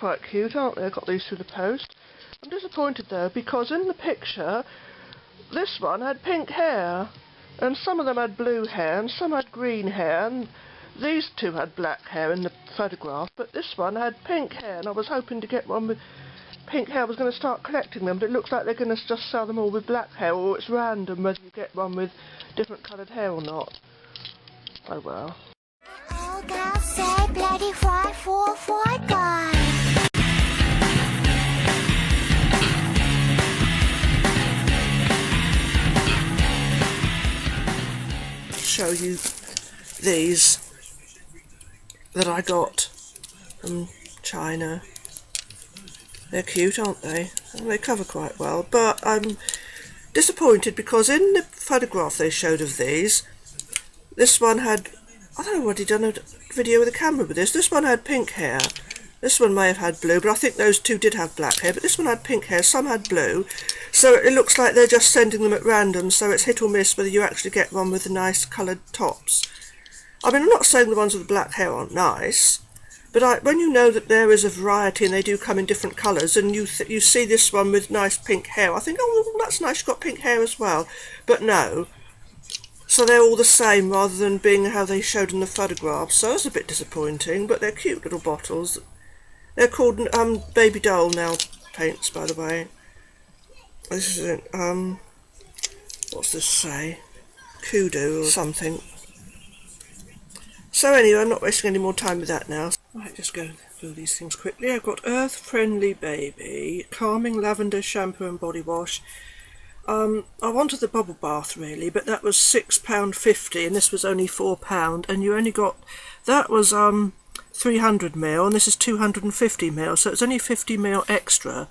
quite cute, aren't they? I got these through the post. I'm disappointed though, because in the picture, this one had pink hair, and some of them had blue hair, and some had green hair, and these two had black hair in the photograph, but this one had pink hair, and I was hoping to get one with pink hair. I was going to start collecting them, but it looks like they're going to just sell them all with black hair, or it's random whether you get one with different coloured hair or not. Oh well. Oh, God, say bloody fried for guys. Show you these that I got from China. They're cute, aren't they? And they cover quite well, but I'm disappointed because in the photograph they showed of these, this one had, I don't know what he'd done a video with a camera with this. This one had pink hair. This one may have had blue, but I think those two did have black hair. But this one had pink hair, some had blue. So it looks like they're just sending them at random, so it's hit or miss whether you actually get one with the nice coloured tops. I mean, I'm not saying the ones with the black hair aren't nice, but when you know that there is a variety and they do come in different colours, and you see this one with nice pink hair, I think, oh, well, that's nice, you've got pink hair as well. But no. So they're all the same rather than being how they showed in the photograph. So it's a bit disappointing, but they're cute little bottles. They're called Baby Doll nail paints, by the way. This is what's this say? Kudu or something. So anyway, I'm not wasting any more time with that now. Right, just go through these things quickly. I've got EarthFriendly Baby Calming Lavender Shampoo and Body Wash. I wanted the bubble bath really, but that was £6.50 and this was only £4, and you only got, that was 300ml and this is 250ml, so it's only 50ml extra,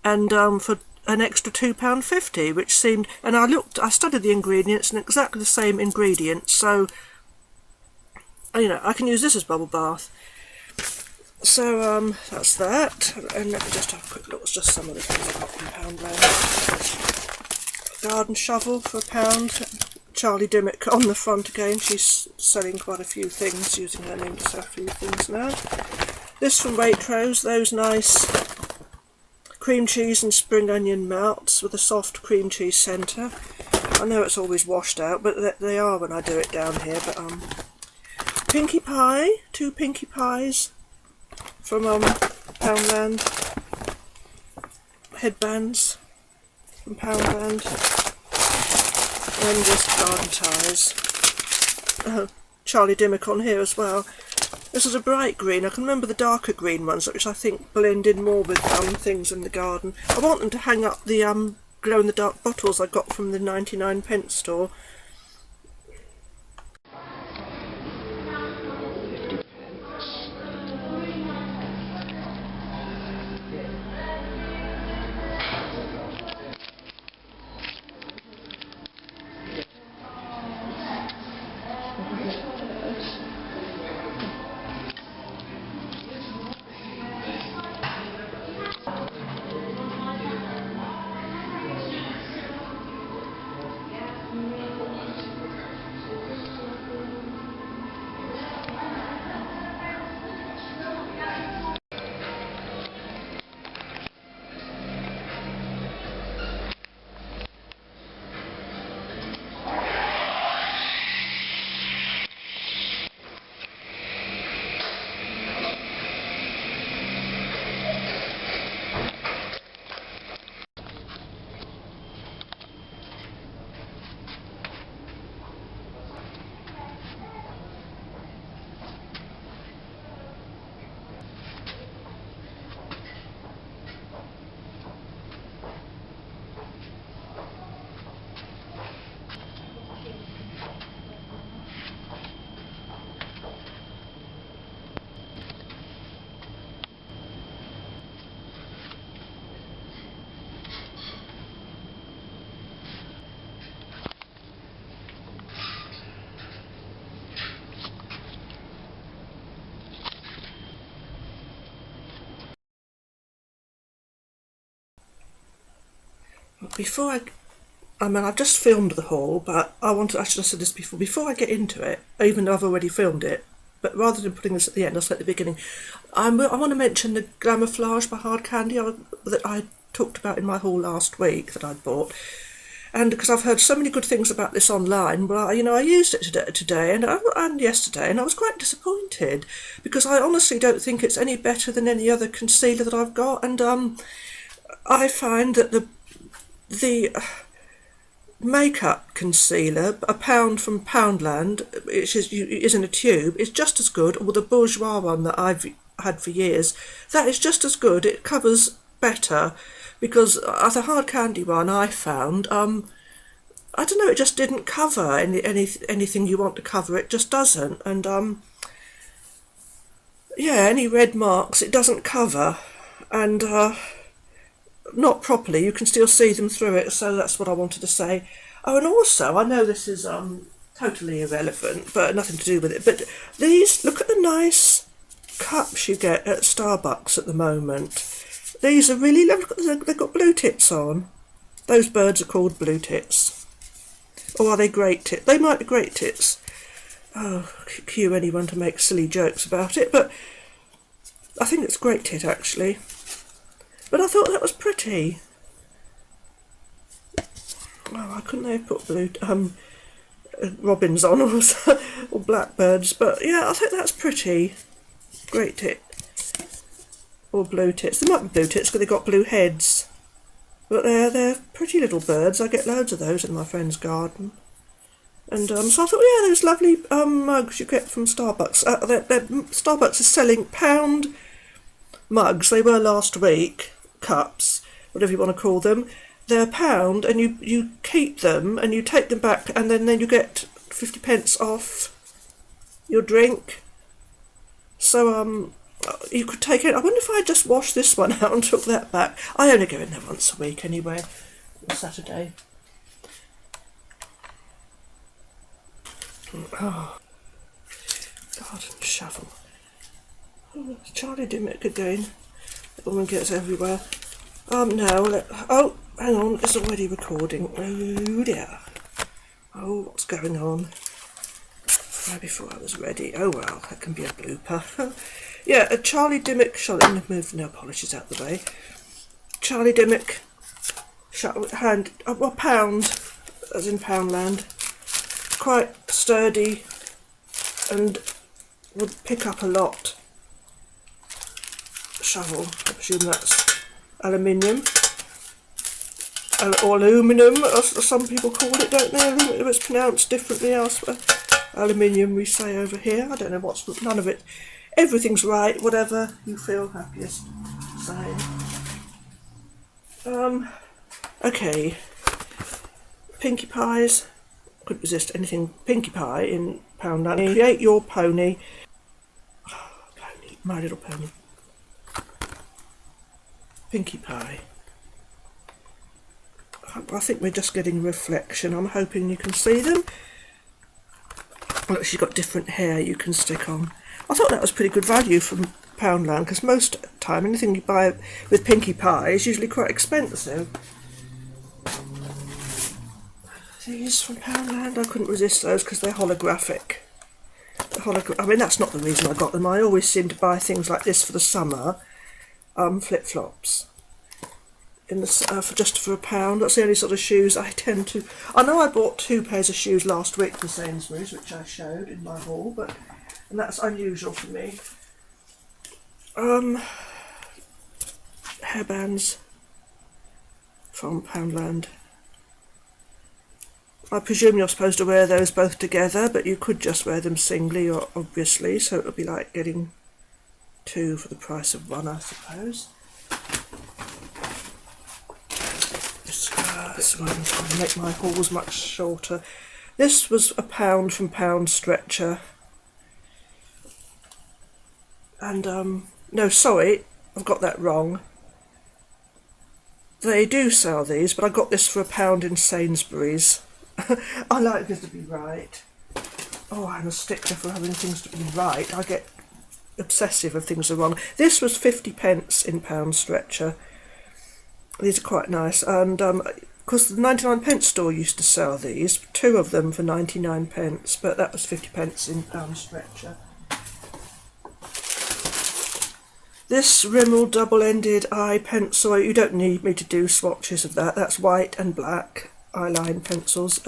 and for an extra £2.50, which seemed, and I studied the ingredients and exactly the same ingredients, so you know I can use this as bubble bath. So that's that, and let me just have a quick look. It's just some of the things I got from Poundland. Garden shovel for £1. Charlie Dimmock on the front again. She's selling quite a few things, using her name to sell a few things now. This from Waitrose, those nice cream cheese and spring onion melts with a soft cream cheese centre. I know it's always washed out, but they are when I do it down here. But Pinkie Pie, 2 Pinkie Pies from Poundland. Headbands from Poundland. And just garden ties. Charlie Dimmock on here as well. This is a bright green. I can remember the darker green ones, which I think blend in more with things in the garden. I want them to hang up the glow-in-the-dark bottles I got from the 99p store. Before I mean, I've just filmed the haul, but I should have said this before I get into it, even though I've already filmed it, but rather than putting this at the end, I'll say at the beginning. I want to mention the Glamourflage by Hard Candy that I talked about in my haul last week that I'd bought. And because I've heard so many good things about this online, well, you know, I used it today and yesterday, and I was quite disappointed because I honestly don't think it's any better than any other concealer that I've got. And I find that the makeup concealer, a pound from Poundland, which is in a tube, is just as good, or the Bijoux one that I've had for years, that is just as good. It covers better. Because the Hard Candy one I found, I don't know, it just didn't cover anything you want to cover. It just doesn't. And yeah, any red marks it doesn't cover, and not properly. You can still see them through it. So that's what I wanted to say. Oh, and also I know this is totally irrelevant, but nothing to do with it. But these, look at the nice cups you get at Starbucks at the moment. These are really lovely. They've got blue tits on. Those birds are called blue tits. Or are they great tits? They might be great tits. Oh, cue anyone to make silly jokes about it, but I think it's great tit actually. But I thought that was pretty. Oh, why couldn't they have put blue robins on or blackbirds? But yeah, I think that's pretty. Great tit. Or blue tits. They might be blue tits because they've got blue heads. But they're pretty little birds. I get loads of those in my friend's garden. And so I thought, yeah, those lovely mugs you get from Starbucks. Starbucks is selling pound mugs. They were last week. Cups, whatever you want to call them. They're £1 and you keep them and you take them back and then you get 50p off your drink. So you could take it. I wonder if I just washed this one out and took that back. I only go in there once a week anyway, on Saturday. Oh, garden shovel. Oh, Charlie Dimmock again. That woman gets everywhere. No, oh, hang on, it's already recording. Oh dear. Oh, what's going on? Before I was ready. Oh well, that can be a blooper. Yeah, a Charlie Dimmock. Let me move the nail polishes out the way. Charlie Dimmock hand, a pound, as in Poundland. Quite sturdy and would pick up a lot. Shovel, I presume that's aluminium. Or aluminum, as some people call it, don't they? It's pronounced differently elsewhere. Aluminium we say over here. I don't know what's, none of it. Everything's right, whatever you feel happiest saying. Okay. Pinkie Pies. Couldn't resist anything Pinkie Pie in Poundland. Create your pony. Oh, pony. My Little Pony. Pinkie Pie. I think we're just getting reflection. I'm hoping you can see them. Look, she's got different hair you can stick on. I thought that was pretty good value from Poundland because most time anything you buy with Pinkie Pie is usually quite expensive. These from Poundland, I couldn't resist those because they're holographic. I mean, that's not the reason I got them. I always seem to buy things like this for the summer. Flip-flops. Just for £1. That's the only sort of shoes I tend to... I know I bought 2 pairs of shoes last week for Sainsbury's, which I showed in my haul, and that's unusual for me. Hairbands from Poundland. I presume you're supposed to wear those both together, but you could just wear them singly, or obviously, so it would be like getting 2 for the price of 1, I suppose. This one's going to make my hauls much shorter. This was £1 from Poundstretcher. And, no, sorry, I've got that wrong. They do sell these, but I got this for £1 in Sainsbury's. I like this to be right. Oh, I'm a stickler for having things to be right. I get obsessive if things are wrong. This was 50p in Poundstretcher. These are quite nice, and because the 99p store used to sell these, 2 of them for 99p, but that was 50p in Poundstretcher. This Rimmel double-ended eye pencil, you don't need me to do swatches of that. That's white and black eyeline pencils.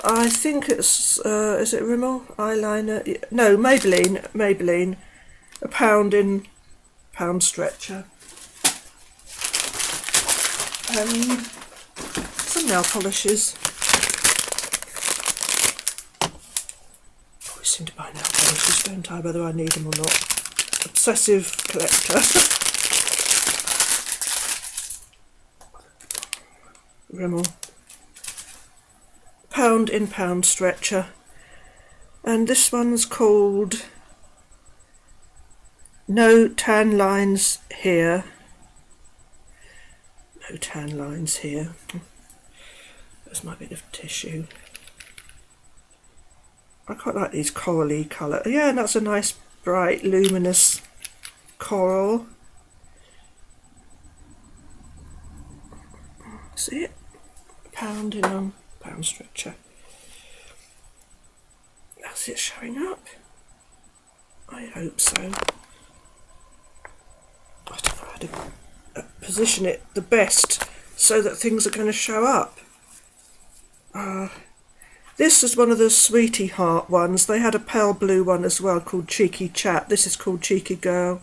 I think it's, is it Rimmel eyeliner? No, Maybelline, a pound in Poundstretcher. And some nail polishes. I always seem to buy nail polishes, don't I, whether I need them or not. Obsessive collector. Rimmel. Pound in Poundstretcher. And this one's called No Tan Lines Here. No tan lines here. There's my bit of tissue. I quite like these corally colour. Yeah, and that's a nice bright luminous coral. See it? Pound in Poundstretcher. That's it showing up. I hope so. I don't know how to position it the best so that things are going to show up. This is one of the Sweetie Heart ones. They had a pale blue one as well called Cheeky Chap. This is called Cheeky Girl.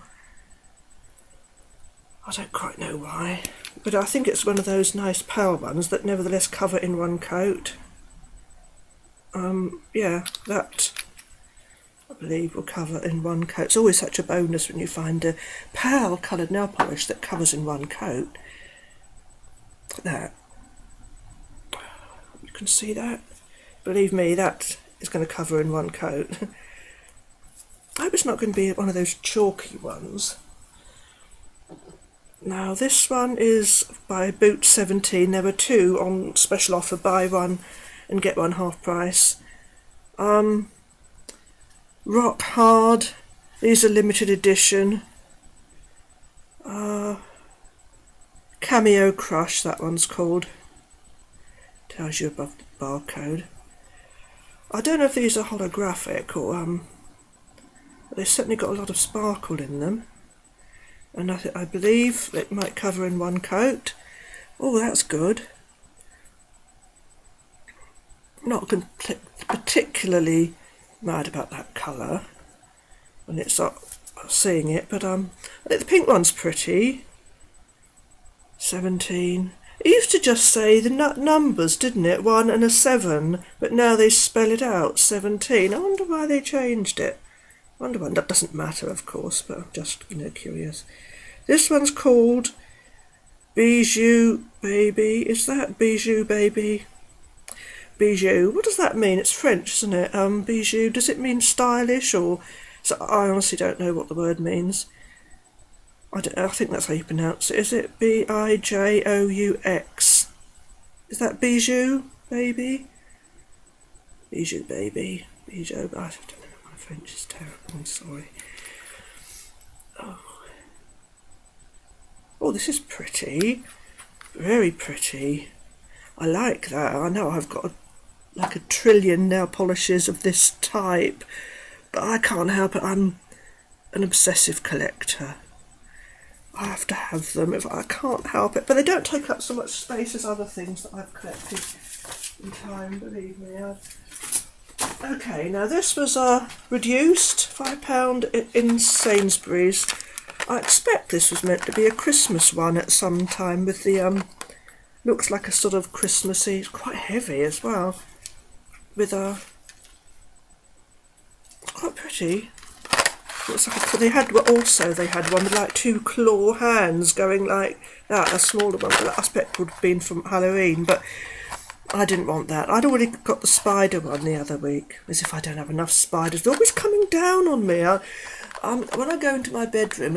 I don't quite know why, but I think it's one of those nice pale ones that nevertheless cover in one coat. Yeah, that I believe will cover in one coat. It's always such a bonus when you find a pale coloured nail polish that covers in one coat. Like that. You can see that. Believe me, that is going to cover in one coat. I hope it's not going to be one of those chalky ones. Now this one is by Boot 17. There were two on special offer, buy one and get one half price. Rock Hard, these are limited edition. Cameo Crush, that one's called. Tells you above the barcode. I don't know if these are holographic or they've certainly got a lot of sparkle in them. And I believe it might cover in one coat. Oh, that's good. Not particularly mad about that colour when it's seeing it, but I think the pink one's pretty. 17. It used to just say the numbers, didn't it? 1 and a 7, but now they spell it out, 17. I wonder why they changed it. I wonder why. That doesn't matter, of course, but I'm just, curious. This one's called Bijoux Baby. Is that Bijoux Baby? Bijoux. What does that mean? It's French, isn't it? Bijoux. Does it mean stylish or? So I honestly don't know what the word means. I think that's how you pronounce it. Is it Bijous? Is that Bijoux Baby? Bijoux Baby. Bijoux. I don't know. My French is terrible. I'm sorry. Oh, this is pretty. Very pretty. I like that. I know I've got like a trillion nail polishes of this type, but I can't help it. I'm an obsessive collector. I have to have them if I can't help it. But they don't take up so much space as other things that I've collected in time, believe me. Okay, now this was reduced, £5 in Sainsbury's. I expect this was meant to be a Christmas one at some time with the, looks like a sort of Christmassy, it's quite heavy as well, with it's quite pretty. Looks like they had one with like two claw hands going like that, a smaller one that I expect would have been from Halloween, but I didn't want that. I'd already got the spider one the other week, as if I don't have enough spiders. They're always coming down on me. When I go into my bedroom,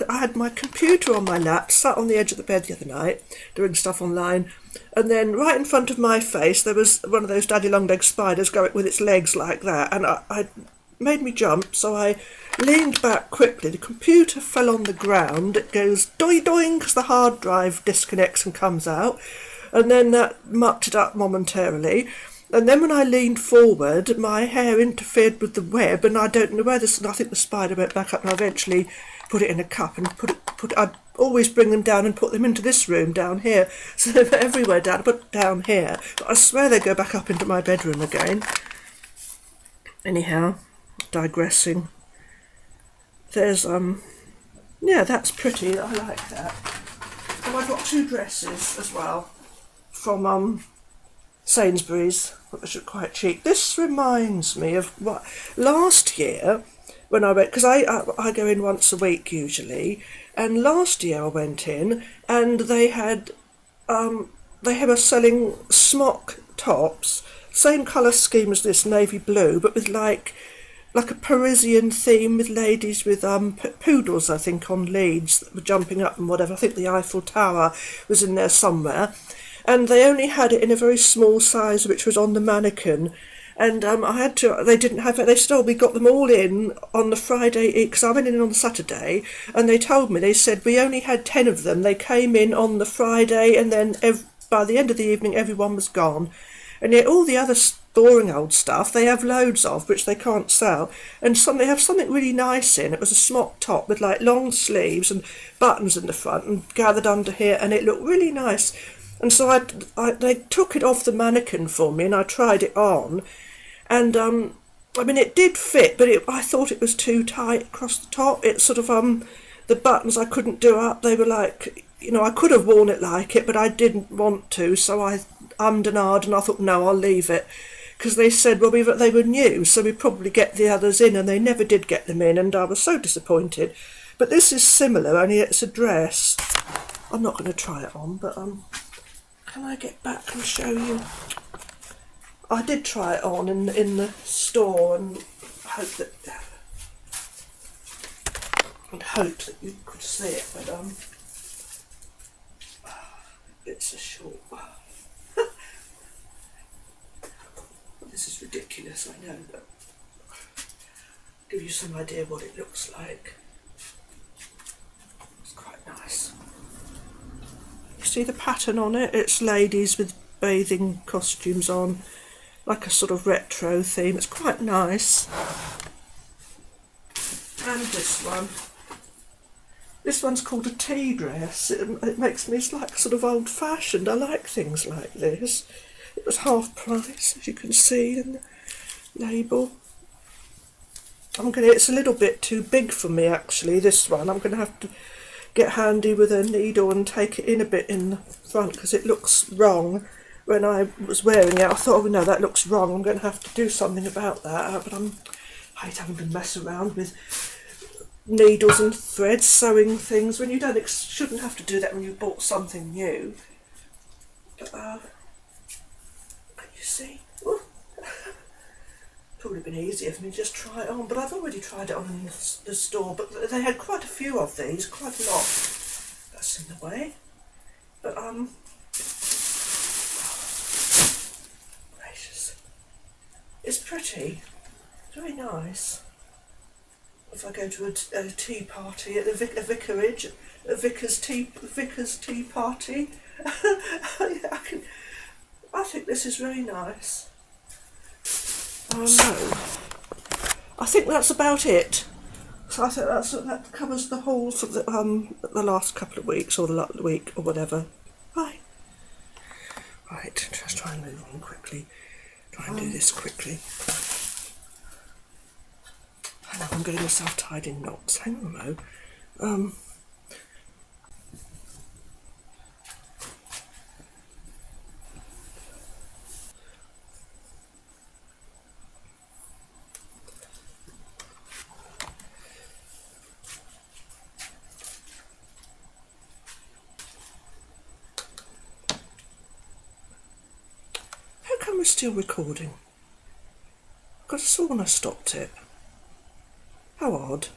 I had my computer on my lap, sat on the edge of the bed the other night, doing stuff online, and then right in front of my face there was one of those daddy long leg spiders going with its legs like that, and I made me jump, so I leaned back quickly. The computer fell on the ground. It goes doing doing because the hard drive disconnects and comes out, and then that mucked it up momentarily. And then when I leaned forward, my hair interfered with the web, and I don't know where I think the spider went back up, and I eventually put it in a cup and I'd always bring them down and put them into this room down here. So they're everywhere down, but down here. But I swear they go back up into my bedroom again. Anyhow, digressing. There's, yeah, that's pretty. I like that. And I've got 2 dresses as well from Sainsbury's, which are quite cheap. This reminds me of what last year when I went, because I go in once a week usually, and last year I went in and they were selling smock tops, same colour scheme as this, navy blue, but with like a Parisian theme with ladies with poodles, I think, on leads that were jumping up and whatever. I think the Eiffel Tower was in there somewhere. And they only had it in a very small size, which was on the mannequin. And they didn't have it. They said, we got them all in on the Friday, because I went in on the Saturday, and they told me, they said, we only had 10 of them. They came in on the Friday, and then by the end of the evening, everyone was gone. And yet all the other boring old stuff, they have loads of, which they can't sell. And they have something really nice in. It was a smock top with like long sleeves and buttons in the front and gathered under here, and it looked really nice. And so they took it off the mannequin for me, and I tried it on. And, I mean, it did fit, but I thought it was too tight across the top. It sort of, the buttons I couldn't do up. They were like, I could have worn it like it, but I didn't want to. So I ummed and ahed, and I thought, no, I'll leave it. Because they said, well, they were new, so we'd probably get the others in, and they never did get them in, and I was so disappointed. But this is similar, only it's a dress. I'm not going to try it on, but, can I get back and show you? I did try it on in the store and hoped that you could see it, but it's a short. This is ridiculous, I know, but give you some idea what it looks like. It's quite nice. You see the pattern on it? It's ladies with bathing costumes on, like a sort of retro theme. It's quite nice. And this one. This one's called a tea dress. It makes me, it's like sort of old-fashioned. I like things like this. It was half price, as you can see in the label. It's a little bit too big for me, actually, this one. I'm going to have to get handy with a needle and take it in a bit in the front, because it looks wrong. When I was wearing it, I thought, no, that looks wrong. I'm going to have to do something about that. But I hate having to mess around with needles and threads, sewing things, when you shouldn't have to do that when you bought something new. But, can you see? Ooh. Probably been easier for me to just try it on, but I've already tried it on in the store. But they had quite a few of these, quite a lot. That's in the way. But it's pretty, very nice. If I go to a tea party at a vicarage, a vicar's tea party, I think this is very nice. So I think that's about it. So I think that covers the whole for the last couple of weeks, or the week, or whatever. Bye. Right, just try and move on quickly. Try and do this quickly. I know I'm getting myself tied in knots. Hang on though. How come we're still recording? I could have sworn I stopped it. How odd.